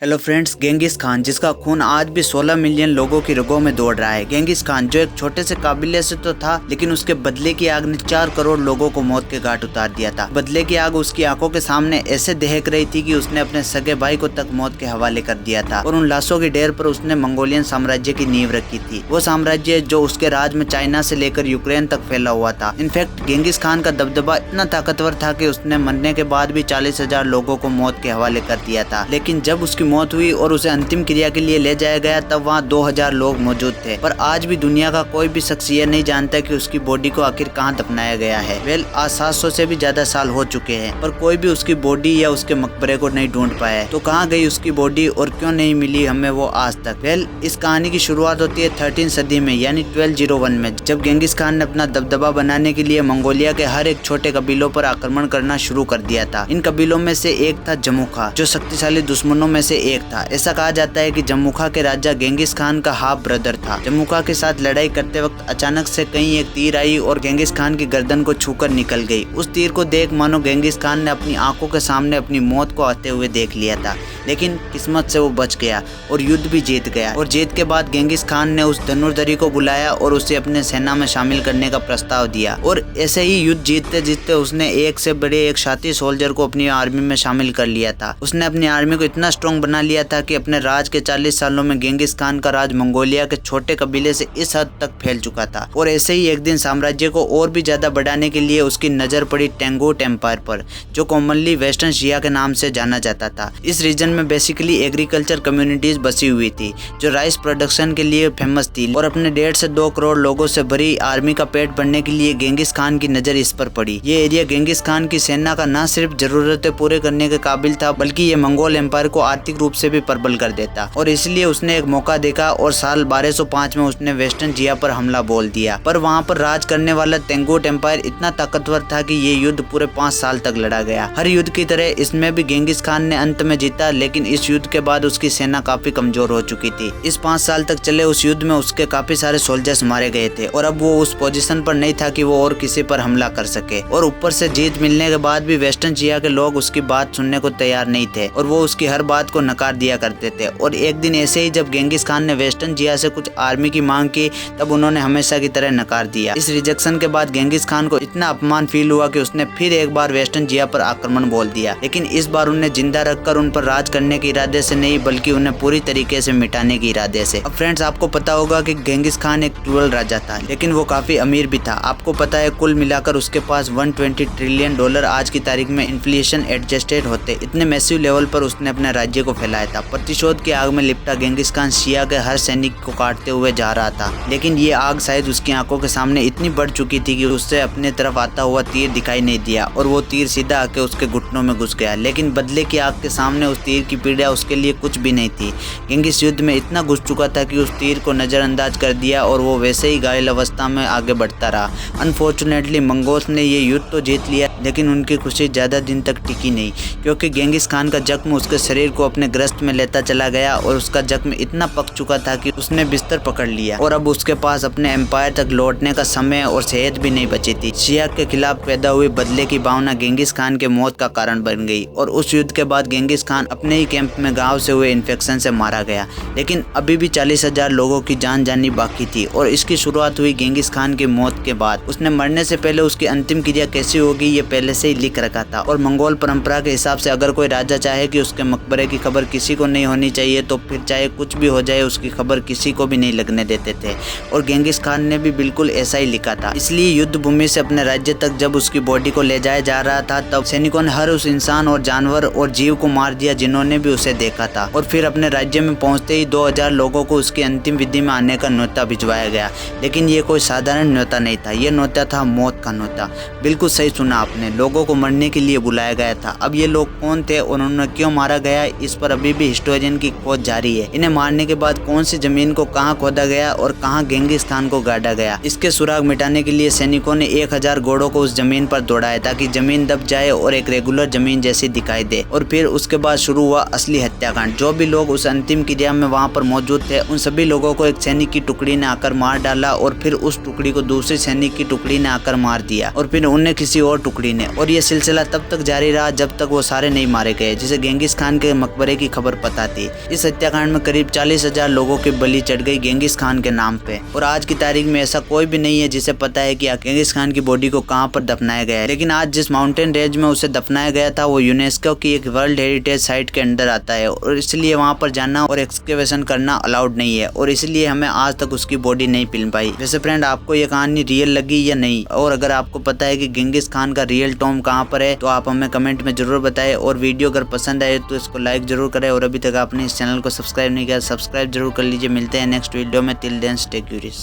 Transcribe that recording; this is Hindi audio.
हेलो फ्रेंड्स, गेंगिस खान जिसका खून आज भी 16 मिलियन लोगों की रगों में दौड़ रहा है। गेंगिस खान जो एक छोटे से काबिले से तो था, लेकिन उसके बदले की आग ने 4 करोड़ लोगों को मौत के घाट उतार दिया था। बदले की आग उसकी आंखों के सामने ऐसे दहक रही थी कि उसने अपने सगे भाई को तक मौत के हवाले कर दिया था और उन लाशों की ढेर पर उसने मंगोलियन साम्राज्य की नींव रखी थी। वो साम्राज्य जो उसके राज में चाइना से लेकर यूक्रेन तक फैला हुआ था। इनफैक्ट गेंगिस खान का दबदबा इतना ताकतवर था कि उसने मरने के बाद भी 40,000 लोगों को मौत के हवाले कर दिया था। लेकिन जब उसकी मौत हुई और उसे अंतिम क्रिया के लिए ले जाया गया, तब वहाँ 2000 लोग मौजूद थे। पर आज भी दुनिया का कोई भी शख्स ये नहीं जानता कि उसकी बॉडी को आखिर कहाँ दफनाया गया है। वेल, आज 700 से भी ज्यादा साल हो चुके हैं, पर कोई भी उसकी बॉडी या उसके मकबरे को नहीं ढूंढ पाया है। तो कहाँ गई उसकी बॉडी और क्यों नहीं मिली हमें वो आज तक। वेल, इस कहानी की शुरुआत होती है 13 सदी में, यानी 1201 में, जब गेंगिस खान ने अपना दबदबा बनाने के लिए मंगोलिया के हर एक छोटे कबीलों पर आक्रमण करना शुरू कर दिया था। इन कबीलों में से एक था जमुखा, जो शक्तिशाली दुश्मनों में से एक था। ऐसा कहा जाता है कि जमुखा के राजा गेंगिस खान का हाफ ब्रदर था। जमुखा के साथ लड़ाई करते वक्त अचानक से कहीं एक तीर आई और गेंगिस खान की गर्दन को छूकर निकल गई। उस तीर को देख मानो गेंगिस खान ने अपनी आंखों के सामने अपनी मौत को आते हुए देख लिया था, लेकिन किस्मत से वो बच गया और युद्ध भी जीत गया। और जीत के बाद गेंगिस खान ने उस धनुर्धरी को बुलाया और उसे अपने सेना में शामिल करने का प्रस्ताव दिया। और ऐसे ही युद्ध जीतते जीतते उसने एक से बड़े एक साथी सोल्जर को अपनी आर्मी में शामिल कर लिया था। उसने अपनी आर्मी को इतना स्ट्रॉन्ग बना लिया था कि अपने राज के 40 सालों में गेंगिस खान का राज मंगोलिया के छोटे कबीले से इस हद तक फैल चुका था। और ऐसे ही एक दिन साम्राज्य को और भी ज्यादा बढ़ाने के लिए उसकी नजर पड़ी टेंगूट एम्पायर पर, जो कॉमनली वेस्टर्न शिया के नाम से जाना जाता था। इस रीजन में बेसिकली एग्रीकल्चर कम्युनिटीज बसी हुई थी, जो राइस प्रोडक्शन के लिए फेमस थी। और अपने 1.5 से 2 करोड़ लोगों से भरी आर्मी का पेट भरने के लिए गेंगिस खान की नजर इस पर पड़ी। ये एरिया गेंगिस खान की सेना का न सिर्फ जरूरतें पूरे करने के काबिल था, बल्कि ये मंगोल एम्पायर को आर्थिक रूप से भी प्रबल कर देता। और इसलिए उसने एक मौका देखा और साल 1205 में उसने वेस्टर्न जिया पर हमला बोल दिया। पर वहाँ पर राज करने वाला तेंगुट एम्पायर इतना ताकतवर था कि ये युद्ध पूरे 5 साल तक लड़ा गया। हर युद्ध की तरह इसमें भी गेंगिस खान ने अंत में जीता, लेकिन इस युद्ध के बाद उसकी सेना काफी कमजोर हो चुकी थी। इस 5 साल तक चले उस युद्ध में उसके काफी सारे सोल्जर्स मारे गए थे और अब वो उस पोजीशन पर नहीं था कि वो और किसी पर हमला कर सके। और ऊपर से जीत मिलने के बाद भी वेस्टर्न जिया के लोग उसकी बात सुनने को तैयार नहीं थे और वो उसकी हर बात को नकार दिया करते थे। और एक दिन ऐसे ही जब गेंगिस खान ने वेस्टर्न जिया से कुछ आर्मी की मांग की, तब उन्होंने हमेशा की तरह नकार दिया। इस रिजेक्शन के बाद गेंगिस खान को इतना अपमान फील हुआ कि उसने फिर एक बार वेस्टर्न जिया पर आक्रमण बोल दिया, लेकिन इस बार उन्हें जिंदा रखकर उन पर राज करने के इरादे से नहीं, बल्कि उन्हें पूरी तरीके से मिटाने के इरादे से। अब फ्रेंड्स, आपको पता होगा कि गेंगिस खान एक क्रूअल राजा था, लेकिन वो काफी अमीर भी था। आपको पता है, कुल मिलाकर उसके पास $120 ट्रिलियन आज की तारीख में इन्फ्लेशन एडजस्टेड होते इतने मैसिव लेवल पर उसने अपने राज्य को फैलाया था। प्रतिशोध की आग में लिपटा गेंगिस खान शिया के हर सैनिक को काटते हुए जा रहा था, लेकिन ये आग शायद उसकी आंखों के सामने इतनी बढ़ चुकी थी कि उससे अपने तरफ आता हुआ तीर दिखाई नहीं दिया और वो तीर सीधा आके उसके घुटनों में घुस गया। लेकिन बदले की आग के सामने उस तीर की पीड़ा उसके लिए कुछ भी नहीं थी। गेंगिस युद्ध में इतना घुस चुका था कि उस तीर को नजरअंदाज कर दिया और वो वैसे ही घायल अवस्था में आगे बढ़ता रहा। अनफॉर्चुनेटली मंगोल्स ने ये युद्ध तो जीत लिया, लेकिन उनकी खुशी ज्यादा दिन तक टिकी नहीं, क्योंकि गेंगिस खान का जख्म उसके शरीर को अपने ग्रस्त में लेता चला गया और उसका जख्म इतना पक चुका था कि उसने बिस्तर पकड़ लिया और अब उसके पास अपने एम्पायर तक लौटने का समय और सेहत भी नहीं बची थी। शिया के खिलाफ पैदा हुई बदले की भावना गेंगिस खान के मौत का कारण बन गई और उस युद्ध के बाद गेंगिस खान अपने ही कैंप में घाव से हुए इन्फेक्शन से मारा गया। लेकिन अभी भी 40,000 लोगों की जान जानी बाकी थी और इसकी शुरुआत हुई गेंगिस खान की मौत के बाद। उसने मरने से पहले उसकी अंतिम क्रिया कैसी होगी ये पहले से ही लिख रखा था और मंगोल परंपरा के हिसाब से अगर कोई राजा चाहे कि उसके मकबरे की खबर किसी को नहीं होनी चाहिए, तो फिर चाहे कुछ भी हो जाए उसकी खबर किसी को भी नहीं लगने देते थे। और गेंगिस खान ने भी बिल्कुल ऐसा ही लिखा था। इसलिए युद्ध भूमि से अपने राज्य तक जब उसकी बॉडी को ले जाया जा रहा था, तब सैनिकों ने हर उस इंसान और जानवर और जीव को मार दिया जिन्होंने भी उसे देखा था। और फिर अपने राज्य में पहुंचते ही 2000 लोगों को उसकी अंतिम विधि में आने का न्योता भिजवाया गया। लेकिन ये कोई साधारण न्योता नहीं था, ये न्योता था मौत का न्योता। बिल्कुल सही सुना आपने, लोगों को मरने के लिए बुलाया गया था। अब ये लोग कौन थे और उन्हें क्यों मारा गया, इस पर अभी भी हिस्टोरियन की खोज जारी है। इन्हें मारने के बाद कौन सी जमीन को कहां खोदा गया और कहां गेंगिस खान को गाड़ा गया, इसके सुराग मिटाने के लिए सैनिकों ने 1000 घोड़ों को उस जमीन पर दौड़ाया ताकि जमीन दब जाए और एक रेगुलर जमीन जैसी दिखाई दे। और फिर उसके बाद शुरू हुआ असली हत्याकांड। जो भी लोग उस अंतिम क्रिया में वहां पर मौजूद थे, उन सभी लोगों को एक सैनिक की टुकड़ी ने आकर मार डाला और फिर उस टुकड़ी को दूसरी सैनिक की टुकड़ी ने आकर मार दिया और फिर उन्हें किसी और टुकड़ी ने। और ये सिलसिला तब तक जारी रहा जब तक वो सारे नहीं मारे गए, जिसे गेंगिस खान के मकबरे बंटवारे की खबर पता थी। इस हत्याकांड में करीब 40,000 लोगों की बलि चढ़ गई गेंगिस खान के नाम पे। और आज की तारीख में ऐसा कोई भी नहीं है जिसे पता है कि गेंगिस खान की बॉडी को कहां पर दफनाया गया है। लेकिन आज जिस माउंटेन रेंज में उसे दफनाया गया था वो यूनेस्को की एक वर्ल्ड हेरिटेज साइट के अंदर आता है और इसलिए वहां पर जाना और एक्सकेवेशन करना अलाउड नहीं है और इसलिए हमें आज तक उसकी बॉडी नहीं मिल पाई। वैसे फ्रेंड, आपको ये कहानी रियल लगी या नहीं, और अगर आपको पता है कि गेंगिस खान का रियल टॉम कहां पर है तो आप हमें कमेंट में जरूर बताएं। और वीडियो अगर पसंद आए तो इसको लाइक जरूर करें और अभी तक आपने इस चैनल को सब्सक्राइब नहीं किया सब्सक्राइब जरूर कर लीजिए। मिलते हैं नेक्स्ट वीडियो में। Till then stay curious.